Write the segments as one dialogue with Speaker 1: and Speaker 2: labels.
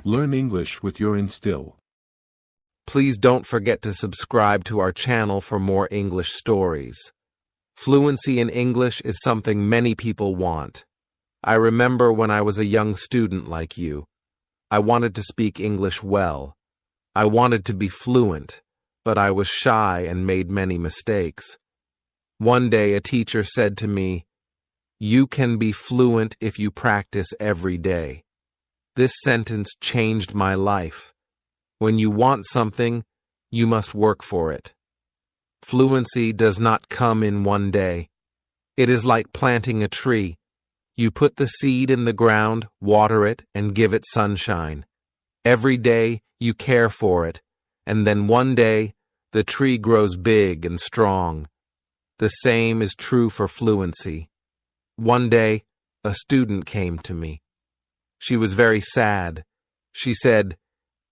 Speaker 1: Learn English with YourInstill.
Speaker 2: Please don't forget to subscribe to our channel for more English stories. Fluency in English is something many people want. I remember when I was a young student like you. I wanted to speak English well. I wanted to be fluent, but I was shy and made many mistakes. One day a teacher said to me, "You can be fluent if you practice every day." This sentence changed my life. When you want something, you must work for it. Fluency does not come in one day. It is like planting a tree. You put the seed in the ground, water it, and give it sunshine. Every day, you care for it, and then one day, the tree grows big and strong. The same is true for fluency. One day, a student came to me. She was very sad. She said,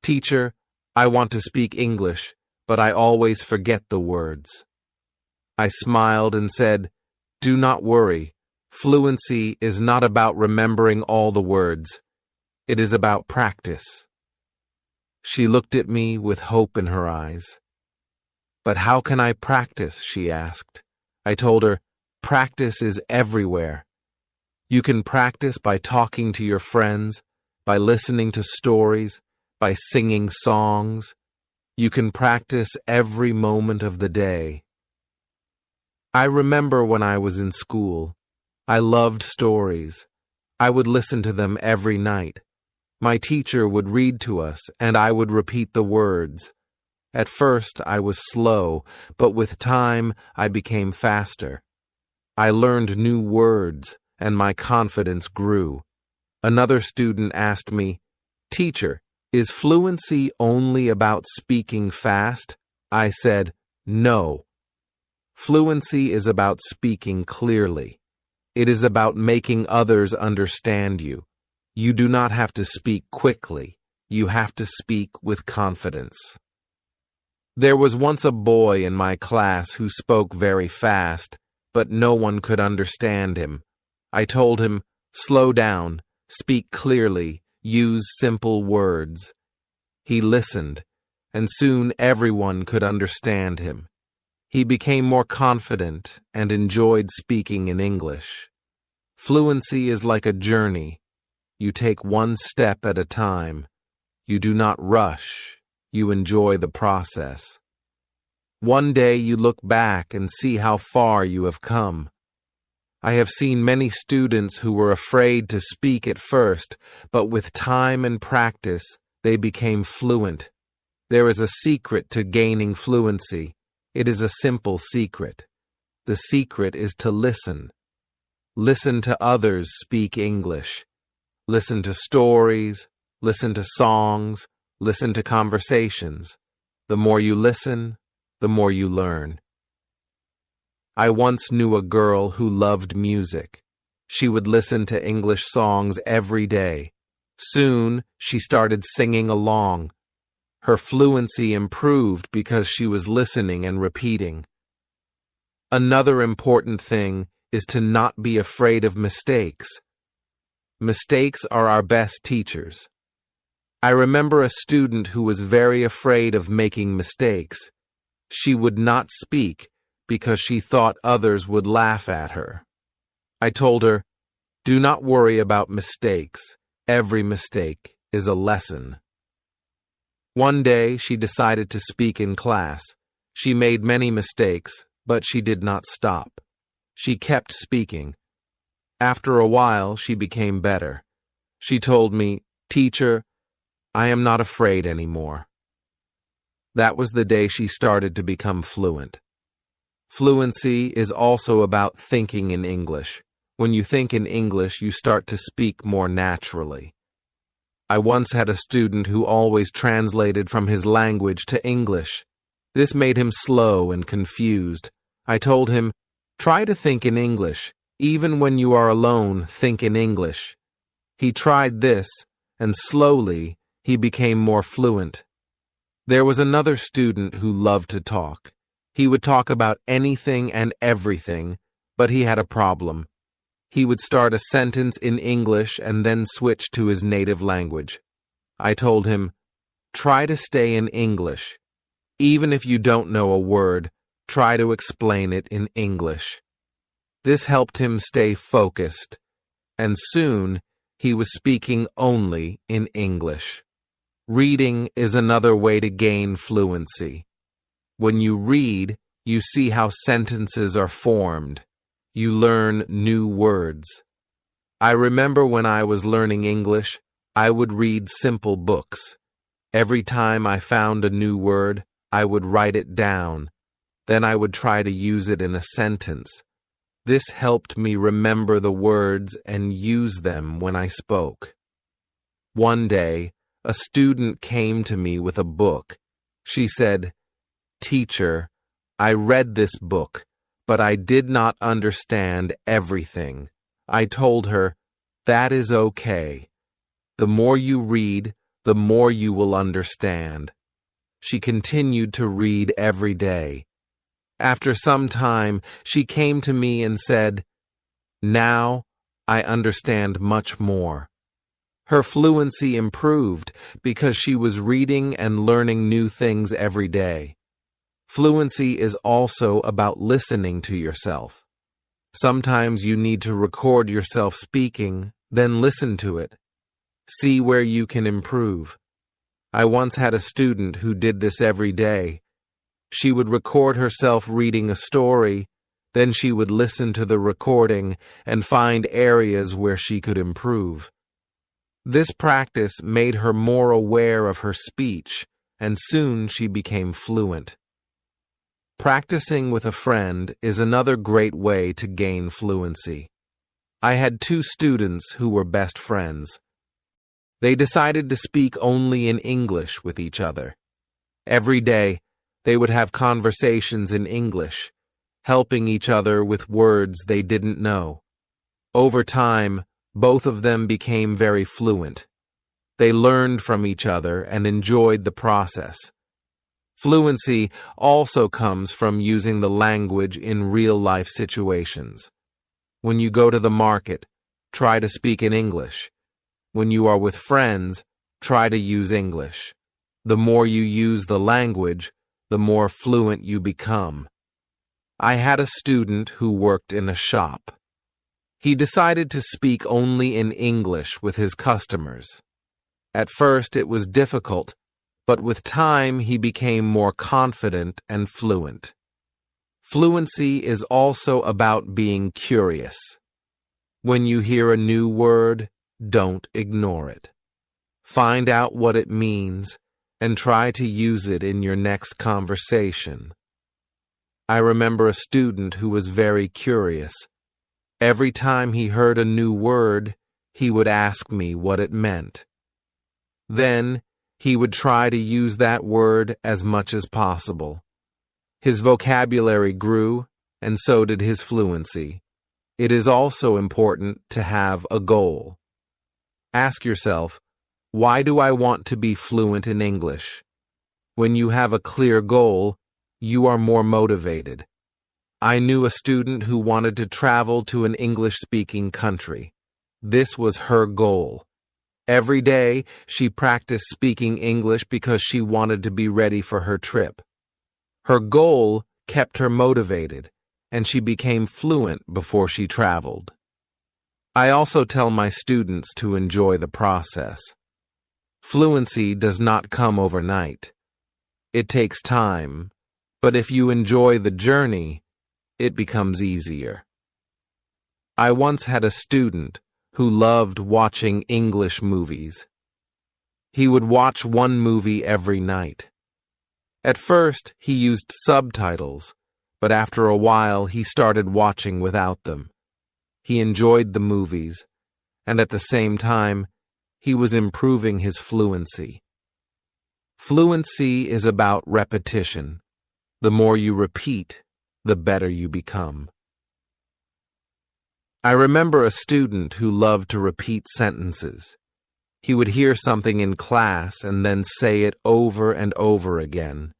Speaker 2: "Teacher, I want to speak English, but I always forget the words." I smiled and said, "Do not worry. Fluency is not about remembering all the words. It is about practice." She looked at me with hope in her eyes. "But how can I practice?" she asked. I told her, "Practice is everywhere. You can practice by talking to your friends, by listening to stories, by singing songs. You can practice every moment of the day." I remember when I was in school. I loved stories. I would listen to them every night. My teacher would read to us, and I would repeat the words. At first, I was slow, but with time, I became faster. I learned new words, and my confidence grew. Another student asked me, "Teacher, is fluency only about speaking fast?" I said, "No. Fluency is about speaking clearly. It is about making others understand you. You do not have to speak quickly. You have to speak with confidence." There was once a boy in my class who spoke very fast, but no one could understand him. I told him, "Slow down, speak clearly, use simple words." He listened, and soon everyone could understand him. He became more confident and enjoyed speaking in English. Fluency is like a journey. You take one step at a time. You do not rush. You enjoy the process. One day you look back and see how far you have come. I have seen many students who were afraid to speak at first, but with time and practice, they became fluent. There is a secret to gaining fluency. It is a simple secret. The secret is to listen. Listen to others speak English. Listen to stories, listen to songs, listen to conversations. The more you listen, the more you learn. I once knew a girl who loved music. She would listen to English songs every day. Soon, she started singing along. Her fluency improved because she was listening and repeating. Another important thing is to not be afraid of mistakes. Mistakes are our best teachers. I remember a student who was very afraid of making mistakes. She would not speak because she thought others would laugh at her. I told her, "Do not worry about mistakes. Every mistake is a lesson." One day she decided to speak in class. She made many mistakes, but she did not stop. She kept speaking. After a while, she became better. She told me, "Teacher, I am not afraid anymore." That was the day she started to become fluent. Fluency is also about thinking in English. When you think in English, you start to speak more naturally. I once had a student who always translated from his language to English. This made him slow and confused. I told him, "Try to think in English. Even when you are alone, think in English." He tried this, and slowly, he became more fluent. There was another student who loved to talk. He would talk about anything and everything, but he had a problem. He would start a sentence in English and then switch to his native language. I told him, "Try to stay in English. Even if you don't know a word, try to explain it in English." This helped him stay focused, and soon he was speaking only in English. Reading is another way to gain fluency. When you read, you see how sentences are formed. You learn new words. I remember when I was learning English, I would read simple books. Every time I found a new word, I would write it down. Then I would try to use it in a sentence. This helped me remember the words and use them when I spoke. One day, a student came to me with a book. She said, "Teacher, I read this book, but I did not understand everything." I told her, "That is okay. The more you read, the more you will understand." She continued to read every day. After some time, she came to me and said, "Now I understand much more." Her fluency improved because she was reading and learning new things every day. Fluency is also about listening to yourself. Sometimes you need to record yourself speaking, then listen to it. See where you can improve. I once had a student who did this every day. She would record herself reading a story, then she would listen to the recording and find areas where she could improve. This practice made her more aware of her speech, and soon she became fluent. Practicing with a friend is another great way to gain fluency. I had two students who were best friends. They decided to speak only in English with each other. Every day, they would have conversations in English, helping each other with words they didn't know. Over time, both of them became very fluent. They learned from each other and enjoyed the process. Fluency also comes from using the language in real-life situations. When you go to the market, try to speak in English. When you are with friends, try to use English. The more you use the language, the more fluent you become. I had a student who worked in a shop. He decided to speak only in English with his customers. At first it was difficult, but with time he became more confident and fluent. Fluency is also about being curious. When you hear a new word, don't ignore it. Find out what it means and try to use it in your next conversation. I remember a student who was very curious. Every time he heard a new word, he would ask me what it meant. Then, he would try to use that word as much as possible. His vocabulary grew, and so did his fluency. It is also important to have a goal. Ask yourself, why do I want to be fluent in English? When you have a clear goal, you are more motivated. I knew a student who wanted to travel to an English-speaking country. This was her goal. Every day, she practiced speaking English because she wanted to be ready for her trip. Her goal kept her motivated, and she became fluent before she traveled. I also tell my students to enjoy the process. Fluency does not come overnight. It takes time, but if you enjoy the journey, it becomes easier. I once had a student who loved watching English movies. He would watch one movie every night. At first, he used subtitles, but after a while he started watching without them. He enjoyed the movies, and at the same time, he was improving his fluency. Fluency is about repetition. The more you repeat, the better you become. I remember a student who loved to repeat sentences. He would hear something in class and then say it over and over again.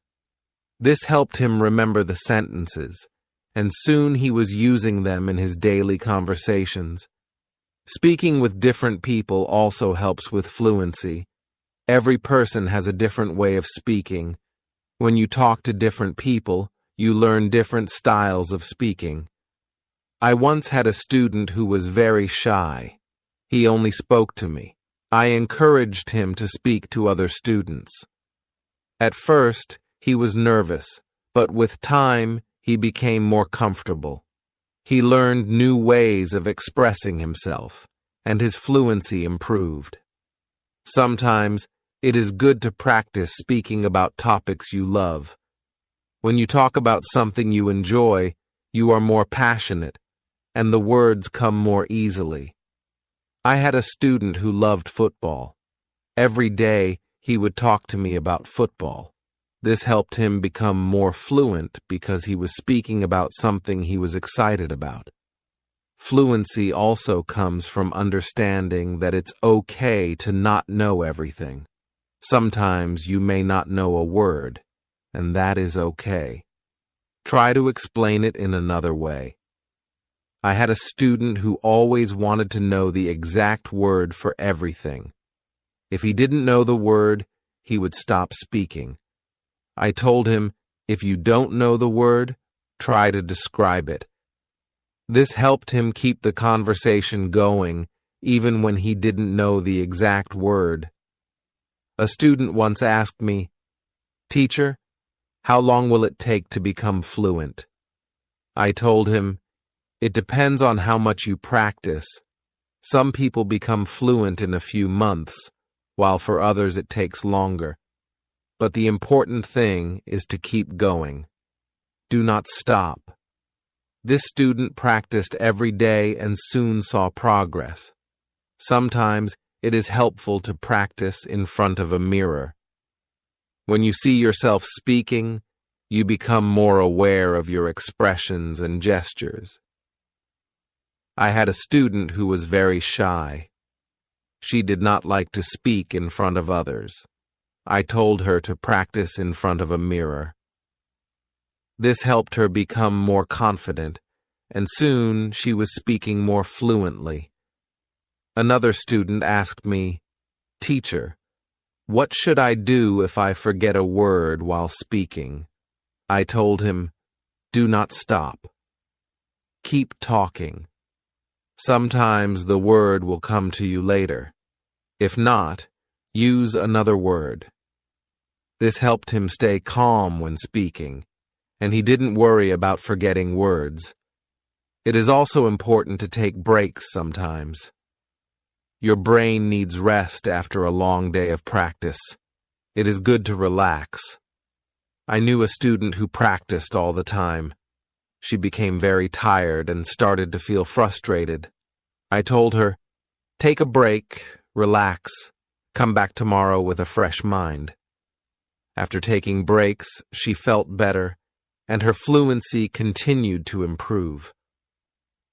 Speaker 2: This helped him remember the sentences, and soon he was using them in his daily conversations. Speaking with different people also helps with fluency. Every person has a different way of speaking. When you talk to different people, you learn different styles of speaking. I once had a student who was very shy. He only spoke to me. I encouraged him to speak to other students. At first, he was nervous, but with time, he became more comfortable. He learned new ways of expressing himself, and his fluency improved. Sometimes, it is good to practice speaking about topics you love. When you talk about something you enjoy, you are more passionate, and the words come more easily. I had a student who loved football. Every day, he would talk to me about football. This helped him become more fluent because he was speaking about something he was excited about. Fluency also comes from understanding that it's okay to not know everything. Sometimes you may not know a word, and that is okay. Try to explain it in another way. I had a student who always wanted to know the exact word for everything. If he didn't know the word, he would stop speaking. I told him, if you don't know the word, try to describe it. This helped him keep the conversation going, even when he didn't know the exact word. A student once asked me, "Teacher, how long will it take to become fluent?" I told him, it depends on how much you practice. Some people become fluent in a few months, while for others it takes longer. But the important thing is to keep going. Do not stop. This student practiced every day and soon saw progress. Sometimes it is helpful to practice in front of a mirror. When you see yourself speaking, you become more aware of your expressions and gestures. I had a student who was very shy. She did not like to speak in front of others. I told her to practice in front of a mirror. This helped her become more confident, and soon she was speaking more fluently. Another student asked me, "Teacher, what should I do if I forget a word while speaking?" I told him, "Do not stop. Keep talking. Sometimes the word will come to you later. If not, use another word." This helped him stay calm when speaking, and he didn't worry about forgetting words. It is also important to take breaks sometimes. Your brain needs rest after a long day of practice. It is good to relax. I knew a student who practiced all the time. She became very tired and started to feel frustrated. I told her, "Take a break, relax, come back tomorrow with a fresh mind." After taking breaks, she felt better, and her fluency continued to improve.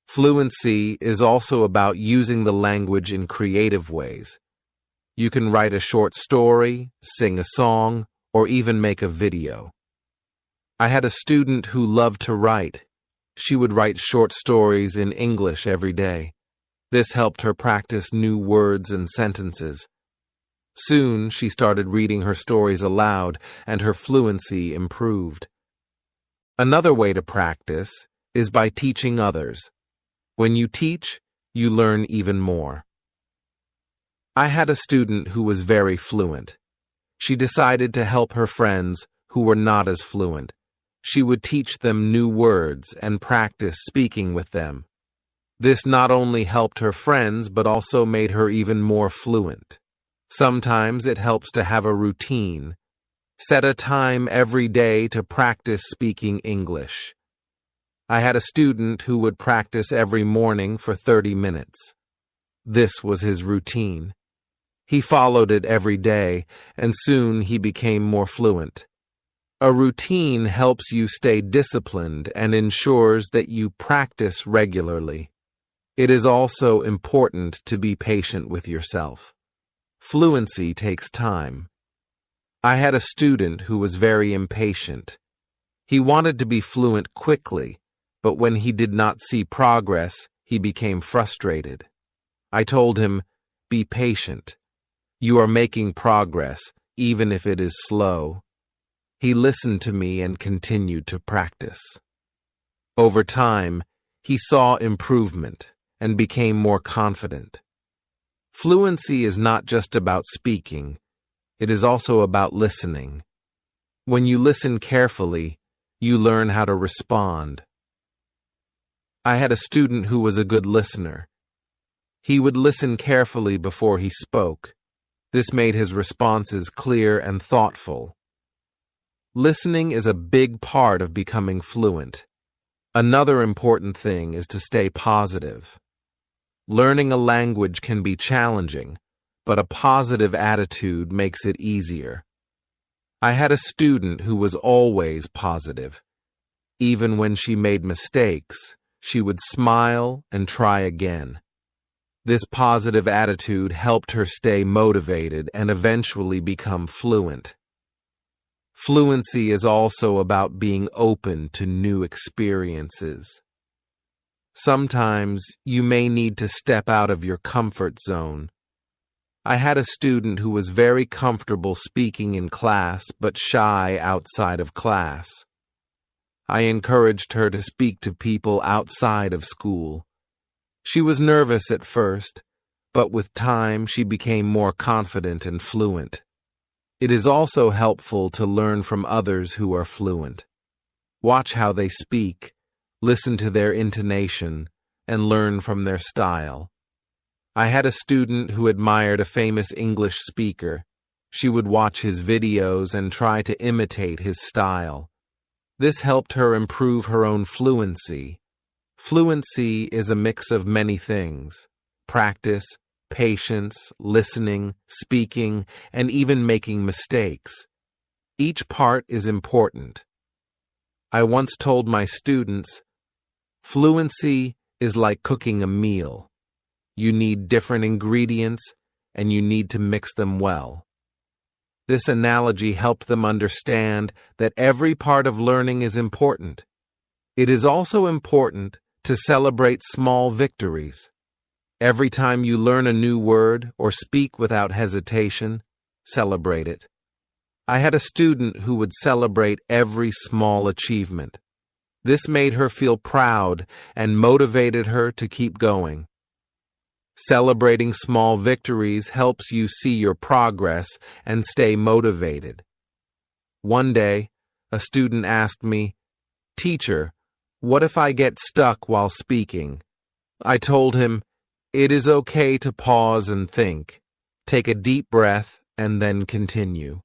Speaker 2: Fluency is also about using the language in creative ways. You can write a short story, sing a song, or even make a video. I had a student who loved to write. She would write short stories in English every day. This helped her practice new words and sentences. Soon, she started reading her stories aloud, and her fluency improved. Another way to practice is by teaching others. When you teach, you learn even more. I had a student who was very fluent. She decided to help her friends who were not as fluent. She would teach them new words and practice speaking with them. This not only helped her friends but also made her even more fluent. Sometimes it helps to have a routine. Set a time every day to practice speaking English. I had a student who would practice every morning for 30 minutes. This was his routine. He followed it every day, and soon he became more fluent. A routine helps you stay disciplined and ensures that you practice regularly. It is also important to be patient with yourself. Fluency takes time. I had a student who was very impatient. He wanted to be fluent quickly, but when he did not see progress, he became frustrated. I told him, "Be patient. You are making progress, even if it is slow. He listened to me and continued to practice. Over time, he saw improvement and became more confident. Fluency is not just about speaking, it is also about listening. When you listen carefully, you learn how to respond. I had a student who was a good listener. He would listen carefully before he spoke. This made his responses clear and thoughtful. Listening is a big part of becoming fluent. Another important thing is to stay positive. Learning a language can be challenging, but a positive attitude makes it easier. I had a student who was always positive. Even when she made mistakes, she would smile and try again. This positive attitude helped her stay motivated and eventually become fluent. Fluency is also about being open to new experiences. Sometimes you may need to step out of your comfort zone. I had a student who was very comfortable speaking in class but shy outside of class. I encouraged her to speak to people outside of school. She was nervous at first, but with time she became more confident and fluent. It is also helpful to learn from others who are fluent. Watch how they speak, listen to their intonation, and learn from their style. I had a student who admired a famous English speaker. She would watch his videos and try to imitate his style. This helped her improve her own fluency. Fluency is a mix of many things: practice, patience, listening, speaking, and even making mistakes. Each part is important. I once told my students, fluency is like cooking a meal. You need different ingredients, and you need to mix them well. This analogy helped them understand that every part of learning is important. It is also important to celebrate small victories. Every time you learn a new word or speak without hesitation, celebrate it. I had a student who would celebrate every small achievement. This made her feel proud and motivated her to keep going. Celebrating small victories helps you see your progress and stay motivated. One day, a student asked me, "Teacher, what if I get stuck while speaking?" I told him, "It is okay to pause and think. Take a deep breath and then continue."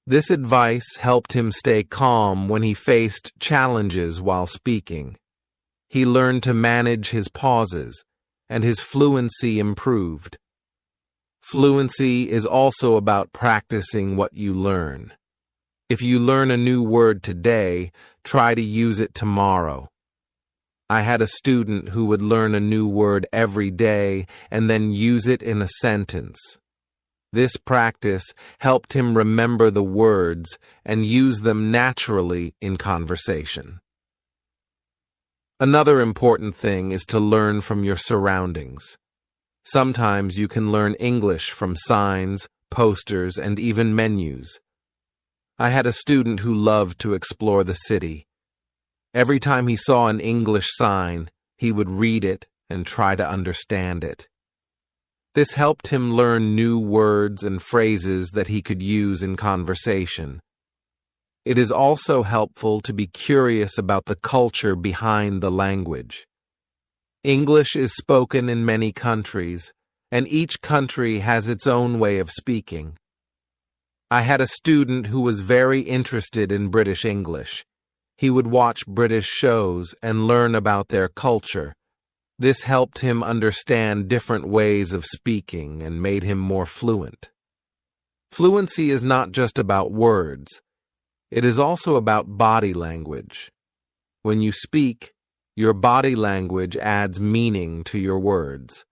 Speaker 2: This advice helped him stay calm when he faced challenges while speaking. He learned to manage his pauses, and his fluency improved. Fluency is also about practicing what you learn. If you learn a new word today, try to use it tomorrow. I had a student who would learn a new word every day and then use it in a sentence. This practice helped him remember the words and use them naturally in conversation. Another important thing is to learn from your surroundings. Sometimes you can learn English from signs, posters, and even menus. I had a student who loved to explore the city. Every time he saw an English sign, he would read it and try to understand it. This helped him learn new words and phrases that he could use in conversation. It is also helpful to be curious about the culture behind the language. English is spoken in many countries, and each country has its own way of speaking. I had a student who was very interested in British English. He would watch British shows and learn about their culture. This helped him understand different ways of speaking and made him more fluent. Fluency is not just about words. It is also about body language. When you speak, your body language adds meaning to your words.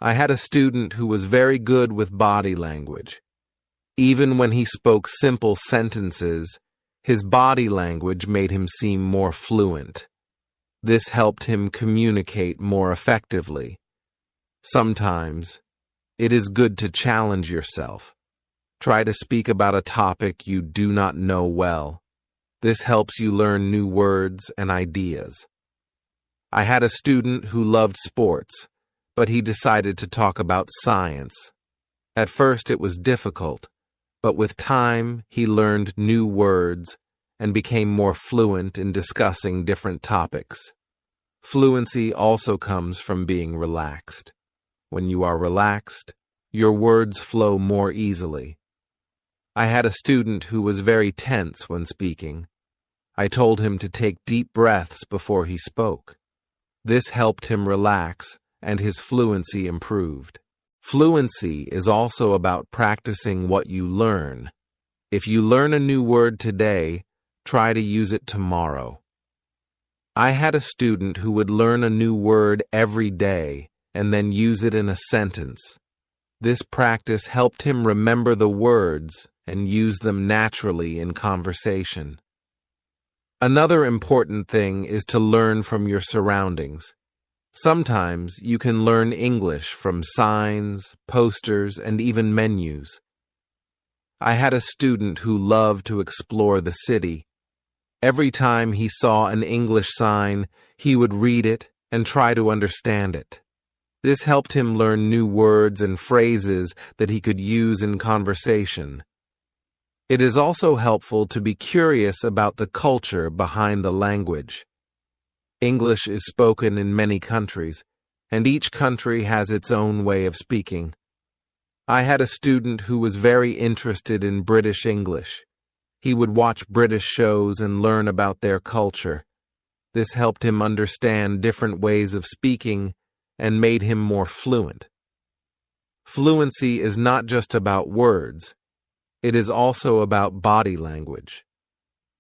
Speaker 2: I had a student who was very good with body language. Even when he spoke simple sentences, his body language made him seem more fluent. This helped him communicate more effectively. Sometimes, It is good to challenge yourself. Try to speak about a topic you do not know well. This helps you learn new words and ideas. I had a student who loved sports, but he decided to talk about science. At first it was difficult, but with time he learned new words and became more fluent in discussing different topics. Fluency also comes from being relaxed. When you are relaxed, your words flow more easily. I had a student who was very tense when speaking. I told him to take deep breaths before he spoke. This helped him relax, and his fluency improved. Fluency is also about practicing what you learn. If you learn a new word today, try to use it tomorrow. I had a student who would learn a new word every day and then use it in a sentence. This practice helped him remember the words and use them naturally in conversation. Another important thing is to learn from your surroundings. Sometimes you can learn English from signs, posters, and even menus. I had a student who loved to explore the city. Every time he saw an English sign, he would read it and try to understand it. This helped him learn new words and phrases that he could use in conversation. It is also helpful to be curious about the culture behind the language. English is spoken in many countries, and each country has its own way of speaking. I had a student who was very interested in British English. He would watch British shows and learn about their culture. This helped him understand different ways of speaking and made him more fluent. Fluency is not just about words. It is also about body language.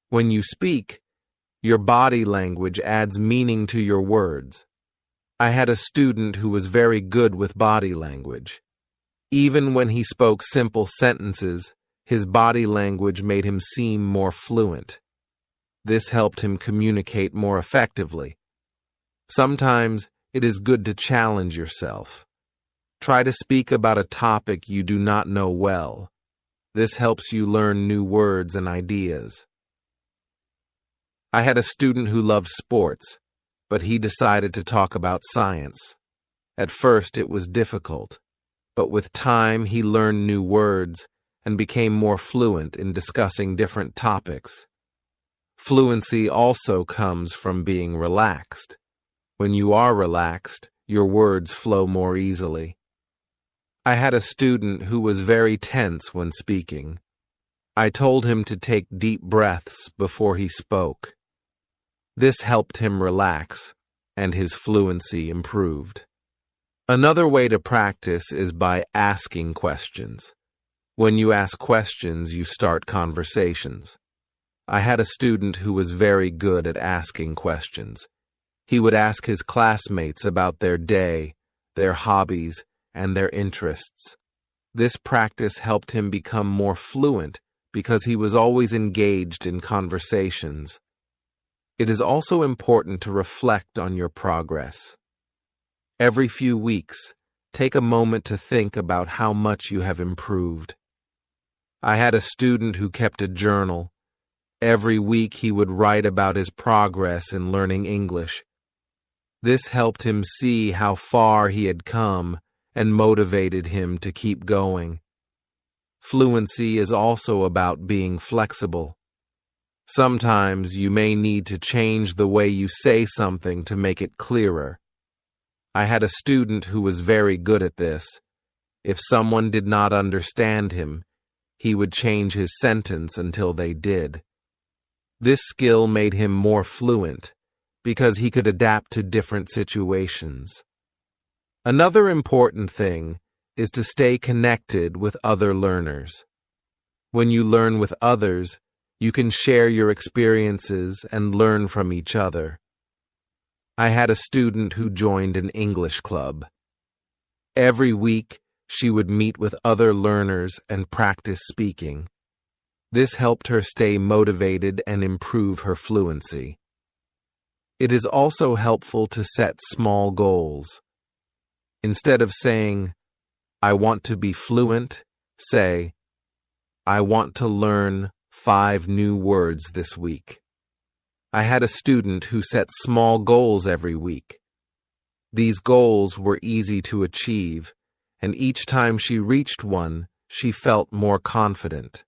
Speaker 2: When you speak, your body language adds meaning to your words. I had a student who was very good with body language. Even when he spoke simple sentences, his body language made him seem more fluent. This helped him communicate more effectively. Sometimes it is good to challenge yourself. Try to speak about a topic you do not know well. This helps you learn new words and ideas. I had a student who loved sports, but he decided to talk about science. At first it was difficult, but with time he learned new words and became more fluent in discussing different topics. Fluency also comes from being relaxed. When you are relaxed, your words flow more easily. I had a student who was very tense when speaking. I told him to take deep breaths before he spoke. This helped him relax, and his fluency improved. Another way to practice is by asking questions. When you ask questions, you start conversations. I had a student who was very good at asking questions. He would ask his classmates about their day, their hobbies, and their interests. This practice helped him become more fluent because he was always engaged in conversations. It is also important to reflect on your progress. Every few weeks, take a moment to think about how much you have improved. I had a student who kept a journal. Every week he would write about his progress in learning English. This helped him see how far he had come and motivated him to keep going. Fluency is also about being flexible. Sometimes you may need to change the way you say something to make it clearer. I had a student who was very good at this. If someone did not understand him, he would change his sentence until they did. This skill made him more fluent because he could adapt to different situations. Another important thing is to stay connected with other learners. When you learn with others, you can share your experiences and learn from each other. I had a student who joined an English club. Every week, she would meet with other learners and practice speaking. This helped her stay motivated and improve her fluency. It is also helpful to set small goals. Instead of saying, I want to be fluent, say, I want to learn 5 new words this week. I had a student who set small goals every week. These goals were easy to achieve, and each time she reached one, she felt more confident.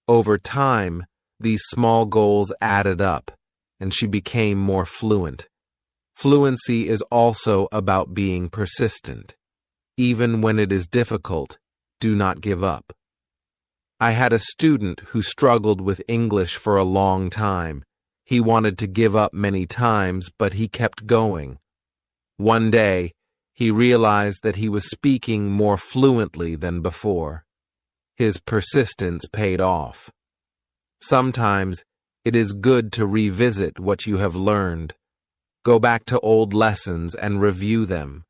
Speaker 2: Over time, these small goals added up, and she became more fluent. Fluency is also about being persistent. Even when it is difficult, do not give up. I had a student who struggled with English for a long time. He wanted to give up many times, but he kept going. One day, he realized that he was speaking more fluently than before. His persistence paid off. Sometimes, it is good to revisit what you have learned. Go back to old lessons and review them.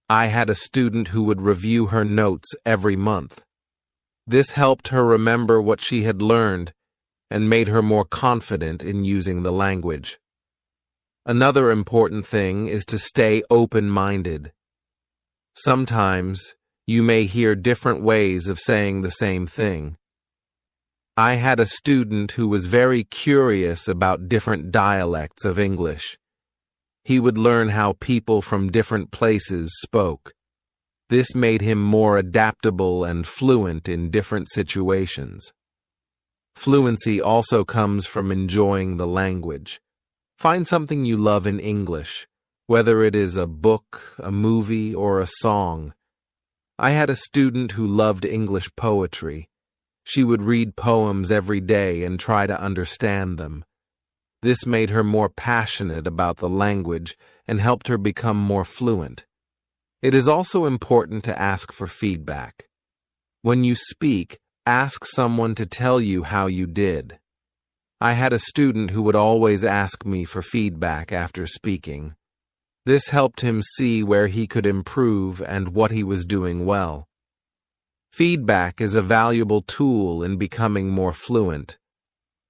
Speaker 2: I had a student who would review her notes every month. This helped her remember what she had learned and made her more confident in using the language. Another important thing is to stay open-minded. Sometimes, you may hear different ways of saying the same thing. I had a student who was very curious about different dialects of English. He would learn how people from different places spoke. This made him more adaptable and fluent in different situations. Fluency also comes from enjoying the language. Find something you love in English, whether it is a book, a movie, or a song. I had a student who loved English poetry. She would read poems every day and try to understand them. This made her more passionate about the language and helped her become more fluent. It is also important to ask for feedback. When you speak, ask someone to tell you how you did. I had a student who would always ask me for feedback after speaking. This helped him see where he could improve and what he was doing well. Feedback is a valuable tool in becoming more fluent.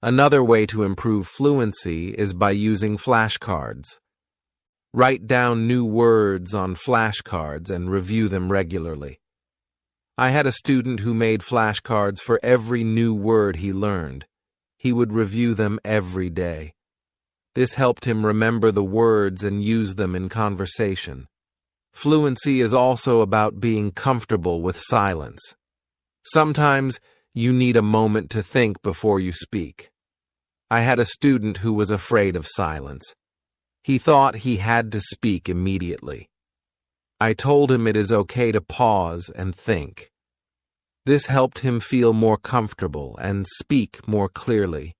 Speaker 2: Another way to improve fluency is by using flashcards. Write down new words on flashcards and review them regularly. I had a student who made flashcards for every new word he learned. He would review them every day. This helped him remember the words and use them in conversation. Fluency is also about being comfortable with silence. Sometimes, you need a moment to think before you speak. I had a student who was afraid of silence. He thought he had to speak immediately. I told him it is okay to pause and think. This helped him feel more comfortable and speak more clearly.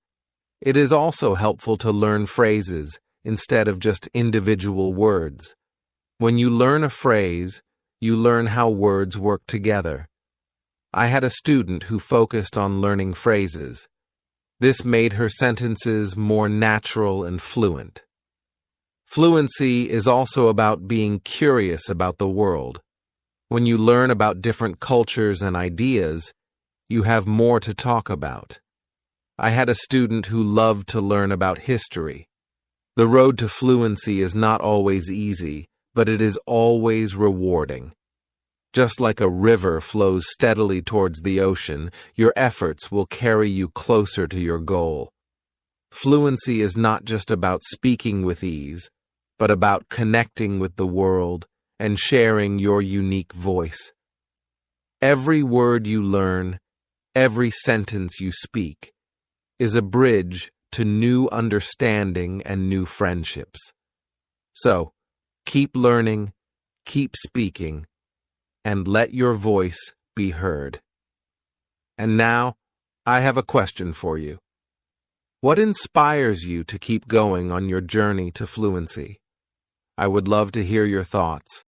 Speaker 2: It is also helpful to learn phrases instead of just individual words. When you learn a phrase, you learn how words work together. I had a student who focused on learning phrases. This made her sentences more natural and fluent. Fluency is also about being curious about the world. When you learn about different cultures and ideas, you have more to talk about. I had a student who loved to learn about history. The road to fluency is not always easy, but it is always rewarding. Just like a river flows steadily towards the ocean, your efforts will carry you closer to your goal. Fluency is not just about speaking with ease, but about connecting with the world and sharing your unique voice. Every word you learn, every sentence you speak, is a bridge to new understanding and new friendships. So, keep learning, keep speaking, and let your voice be heard. And now, I have a question for you. What inspires you to keep going on your journey to fluency? I would love to hear your thoughts.